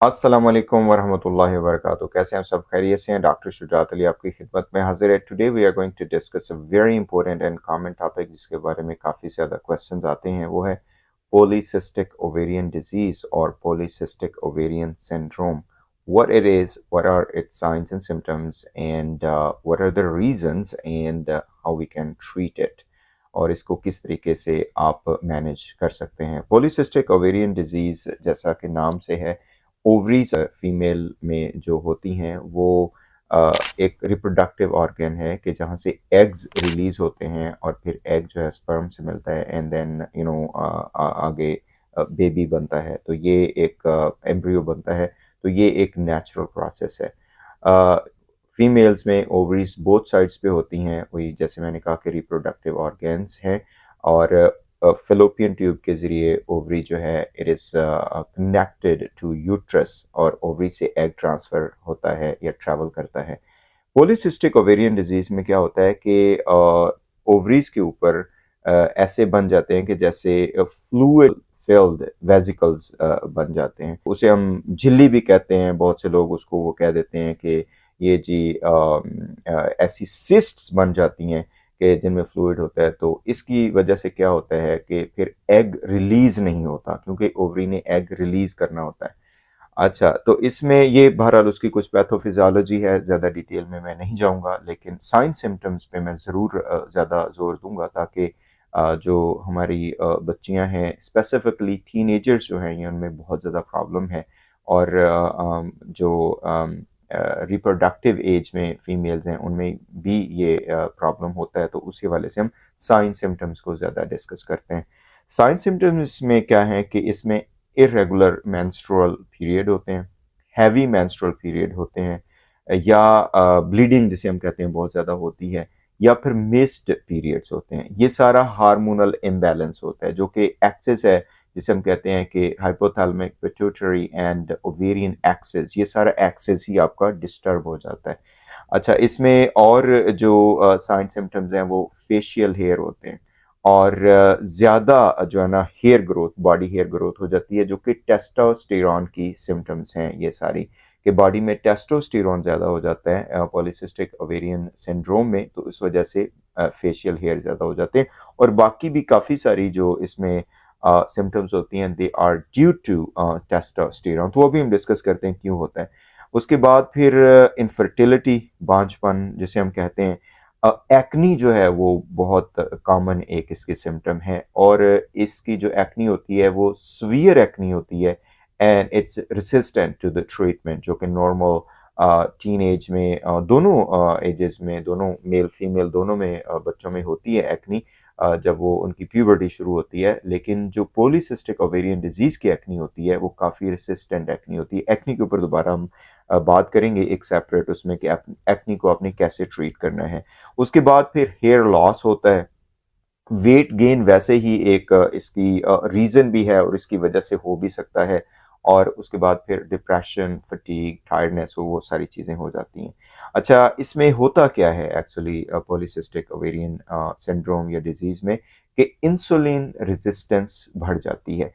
अस्सलाम वालेकुम वरहमतुल्लाहि वबरकातुहू। कैसे हैं आप सब? खैरियत से हैं? डॉक्टर शुजात अली आपकी खिदमत में हाजिर है। Today we are going to discuss a very important and common topic जिसके बारे में काफ़ी ज़्यादा क्वेश्चंस आते हैं। वो है पॉलीसिस्टिक ओवेरियन डिजीज़ और polycystic ovarian syndrome. What it is, what are its signs and symptoms, and what are the reasons, and how we can treat it, और इसको किस तरीके से आप मैनेज कर सकते हैं। पॉलीसिस्टिक ओवेरियन डिजीज़ जैसा कि नाम से है, ओवरीज फीमेल में जो होती हैं वो एक रिप्रोडक्टिव ऑर्गन है कि जहाँ से एग्स रिलीज होते हैं और फिर एग जो है स्पर्म से मिलता है एंड देन आगे बेबी बनता है। तो ये एक एम्ब्रियो बनता है। तो ये एक नेचुरल प्रोसेस है। फीमेल्स में ओवरीज बोथ साइड्स पे होती हैं, वही जैसे मैंने कहा कि रिप्रोडक्टिव ऑर्गन्स हैं। और फेलोपियन ट्यूब के ज़रिए ओवरी जो है it is connected to uterus, और ओवरी से एग ट्रांसफ़र होता है या ट्रैवल करता है। पॉलीसिस्टिक ओवेरियन डिजीज़ में क्या होता है कि ओवरीज के ऊपर ऐसे बन जाते हैं कि जैसे फ्लूइड फिल्ड वेसिकल्स बन जाते हैं। उसे हम झिल्ली भी कहते हैं। बहुत से लोग उसको वो कह देते हैं कि ये जी ऐसी सिस्ट्स बन जाती हैं कि जिनमें फ्लूइड होता है। तो इसकी वजह से क्या होता है कि फिर एग रिलीज नहीं होता, क्योंकि ओवरी ने एग रिलीज करना होता है। अच्छा, तो इसमें ये बहरहाल उसकी कुछ पैथोफिजियोलॉजी है, ज़्यादा डिटेल में मैं नहीं जाऊँगा, लेकिन साइन सिम्पटम्स पे मैं ज़रूर ज़्यादा ज़ोर दूँगा ताकि जो हमारी बच्चियाँ हैं, स्पेसिफिकली टीनेजर्स जो हैं, ये उनमें बहुत ज़्यादा प्रॉब्लम है। और जो रिप्रोडक्टिव एज में फीमेल्स हैं, उनमें भी ये प्रॉब्लम होता है। तो उसी हवाले से हम साइन सिम्पटम्स को ज़्यादा डिस्कस करते हैं। साइन सिम्पटम्स में क्या है कि इसमें इरेगुलर मेंस्ट्रुअल पीरियड होते हैं, हैवी मेंस्ट्रुअल पीरियड होते हैं, या ब्लीडिंग जिसे हम कहते हैं बहुत ज़्यादा होती है, या फिर मिस्ड पीरियड्स होते हैं। ये सारा हार्मोनल इम्बैलेंस होता है, जो कि एक्सेस है, जिसे हम कहते हैं कि hypothalamic pituitary and ovarian axis. ये सारा एक्सेस ही आपका डिस्टर्ब हो जाता है। अच्छा, इसमें और जो साइन सिम्टम्स हैं वो फेशियल हेयर होते हैं, और ज़्यादा जो है ना hair growth, body hair growth हो जाती है, जो कि टेस्टोस्टेरॉन की सिम्टम्स हैं ये सारी, कि बॉडी में टेस्टोस्टेरॉन ज़्यादा हो जाता है पॉलीसिस्टिक ओवेरियन सिंड्रोम में। तो इस वजह से फेशियल हेयर ज़्यादा हो जाते हैं। और बाकी भी काफ़ी सारी जो इसमें सिम्टम्स होती हैं, they are due to testosterone. तो वो भी हम डिस्कस करते हैं क्यों होता है। उसके बाद फिर इनफर्टिलिटी, बांझपन जिसे हम कहते हैं। एक्नी जो है वो बहुत कॉमन एक इसके सिम्टम है, और इसकी जो एक्नी होती है वो सीवियर एक्नी होती है, and it's resistant to the treatment, जो कि नॉर्मल टीन एज में दोनों एजेस में, दोनों मेल फीमेल दोनों में बच्चों में होती है एक्नी जब वो उनकी प्यूबर्टी शुरू होती है। लेकिन जो पॉलीसिस्टिक ओवेरियन डिजीज़ की एक्नी होती है वो काफ़ी रेसिस्टेंट एक्नी होती है। एक्नी के ऊपर दोबारा हम बात करेंगे एक सेपरेट उसमें कि एक्नी को आपने कैसे ट्रीट करना है। उसके बाद फिर हेयर लॉस होता है। वेट गेन वैसे ही एक इसकी रीज़न भी है, और इसकी वजह से हो भी सकता है। और उसके बाद फिर डिप्रेशन, फटीग, टायर्डनेस, वो सारी चीज़ें हो जाती हैं। अच्छा, इसमें होता क्या है एक्चुअली पॉलीसिस्टिक ओवेरियन सिंड्रोम या डिजीज़ में, कि इंसुलिन रेजिस्टेंस बढ़ जाती है।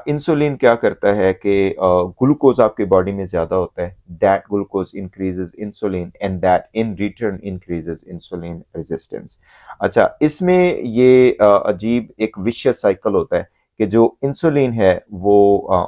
इंसुलिन क्या करता है कि ग्लूकोज़ आपकी बॉडी में ज़्यादा होता है, that glucose increases insulin and that in return increases insulin resistance. अच्छा, इसमें ये अजीब एक विशियस साइकिल होता है कि जो इंसुलिन है वो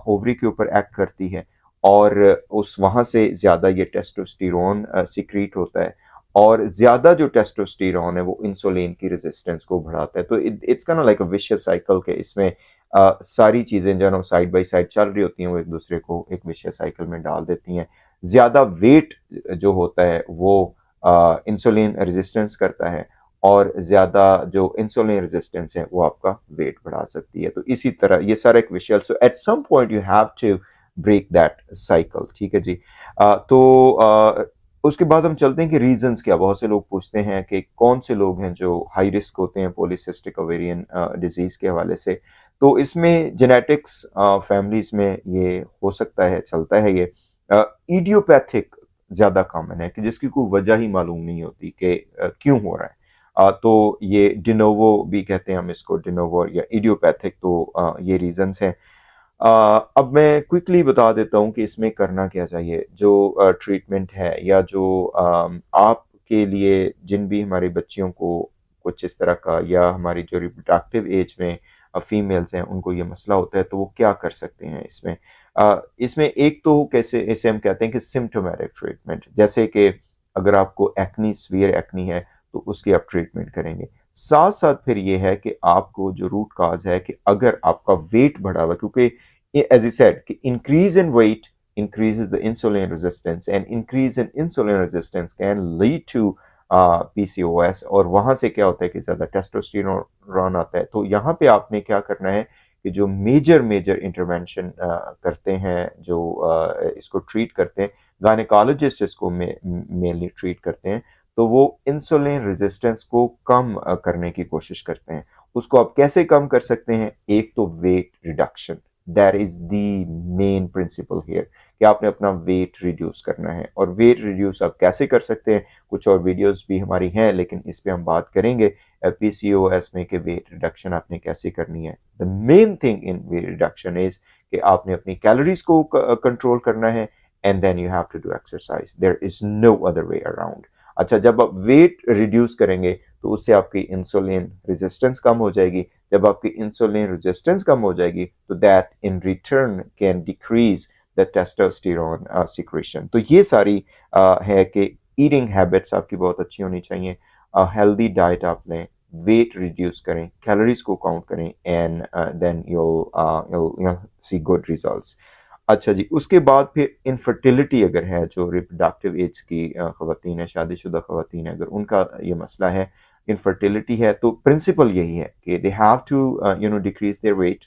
ओवरी के ऊपर एक्ट करती है, और उस वहाँ से ज़्यादा ये टेस्टोस्टेरोन सीक्रेट होता है, और ज़्यादा जो टेस्टोस्टेरोन है वो इंसुलिन की रेजिस्टेंस को बढ़ाता है। तो it's kind of like a vicious cycle, के इसमें सारी चीज़ें जो है ना साइड बाय साइड चल रही होती हैं, वो एक दूसरे को एक विशियस साइकिल में डाल देती हैं। ज़्यादा वेट जो होता है वो इंसुलिन रेजिस्टेंस करता है, और ज़्यादा जो इंसुलिन रेजिस्टेंस है वो आपका वेट बढ़ा सकती है। तो इसी तरह ये सारा एक visual, so at some point you have to break that cycle. ठीक है जी। उसके बाद हम चलते हैं कि रीजंस क्या। बहुत से लोग पूछते हैं कि कौन से लोग हैं जो हाई रिस्क होते हैं पॉलीसिस्टिक ओवेरियन डिजीज के हवाले से। तो इसमें जेनेटिक्स, फैमिलीज में ये हो सकता है, चलता है ये। इडियोपैथिक ज़्यादा कॉमन है, कि जिसकी कोई वजह ही मालूम नहीं होती कि क्यों हो रहा है। तो ये डिनोवो भी कहते हैं हम इसको, डिनोवो या इडियोपैथिक। तो ये रीजंस हैं। अब मैं क्विकली बता देता हूँ कि इसमें करना क्या चाहिए। जो ट्रीटमेंट है या जो आपके लिए जिन भी हमारी बच्चियों को कुछ इस तरह का या हमारी जो रिप्रोडक्टिव एज में फीमेल्स हैं उनको ये मसला होता है तो वो क्या कर सकते हैं इसमें। इसमें एक तो कैसे इसे हम कहते हैं कि सिम्प्टोमेटिक ट्रीटमेंट, जैसे कि अगर आपको एक्नी सीवियर एक्नी है तो उसकी आप ट्रीटमेंट करेंगे। साथ साथ फिर ये है कि आपको जो रूट काज है कि अगर आपका वेट बढ़ा हुआ, क्योंकि as I said, increase in weight increases the insulin resistance, and increase in insulin resistance can lead to PCOS। और वहां से क्या होता है कि ज्यादा टेस्टोस्टेरोन आता है। तो यहाँ पे आपने क्या करना है कि जो मेजर मेजर इंटरवेंशन करते हैं, जो इसको ट्रीट करते हैं, गायनेकोलॉजिस्ट इसको मेनली ट्रीट करते हैं, तो वो इंसुलिन रेजिस्टेंस को कम करने की कोशिश करते हैं। उसको आप कैसे कम कर सकते हैं? एक तो weight reduction, that is the main principle here, कि आपने अपना वेट रिड्यूस करना है। और वेट रिड्यूस आप कैसे कर सकते हैं, कुछ और वीडियोस भी हमारी हैं, लेकिन इस पे हम बात करेंगे पीसीओएस में कि वेट रिडक्शन आपने कैसे करनी है। The main thing in weight reduction is कि आपने अपनी कैलोरीज को कंट्रोल करना है, and then you have to do exercise. There is no other way around. अच्छा, जब आप वेट रिड्यूस करेंगे तो उससे आपकी इंसुलिन रेजिस्टेंस कम हो जाएगी। जब आपकी इंसुलिन रेजिस्टेंस कम हो जाएगी तो that in return can decrease the testosterone secretion. तो ये सारी है कि ईटिंग हैबिट्स आपकी बहुत अच्छी होनी चाहिए, हेल्दी डाइट आप लें, वेट रिड्यूस करें, कैलोरीज को काउंट करें, and then you'll see good results. अच्छा जी, उसके बाद फिर इनफर्टिलिटी अगर है, जो रिप्रोडक्टिव एज की ख़वातीन है, शादीशुदा ख़वातीन है, अगर उनका ये मसला है, इनफर्टिलिटी है, तो प्रिंसिपल यही है कि they have to decrease their weight,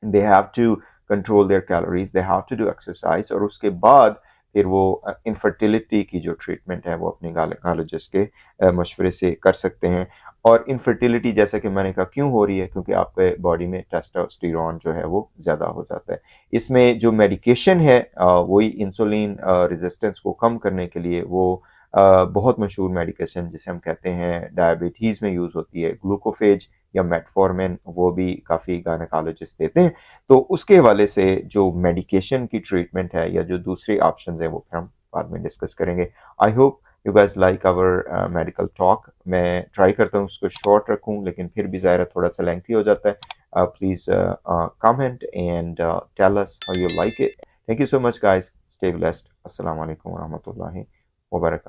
they have to control their calories, they have to do exercise, और उसके बाद फिर वो इनफर्टिलिटी की जो ट्रीटमेंट है वो अपने गायनेकोलॉजिस्ट के मशवरे से कर सकते हैं। और इनफर्टिलिटी जैसा कि मैंने कहा क्यों हो रही है, क्योंकि आपके बॉडी में टेस्टोस्टेरोन जो है वो ज़्यादा हो जाता है। इसमें जो मेडिकेशन है वही इंसुलिन रेजिस्टेंस को कम करने के लिए, वो बहुत मशहूर मेडिकेशन जिसे हम कहते हैं डायबिटीज़ में यूज़ होती है, ग्लूकोफेज या मेटफॉर्मिन, वो भी काफ़ी गायनेकोलॉजिस्ट देते हैं। तो उसके हवाले से जो मेडिकेशन की ट्रीटमेंट है या जो दूसरे ऑप्शन हैं वो फिर हम बाद में डिस्कस करेंगे। I hope you guys like our medical talk. मैं ट्राई करता हूँ उसको शॉर्ट रखूँ, लेकिन फिर भी ज़ाहिर थोड़ा सा लेंथी हो जाता है। Please comment and tell us how you like it. Thank you so much guys, stay blessed. अस्सलाम वालेकुम व रहमतुल्लाहि व बरकातहू।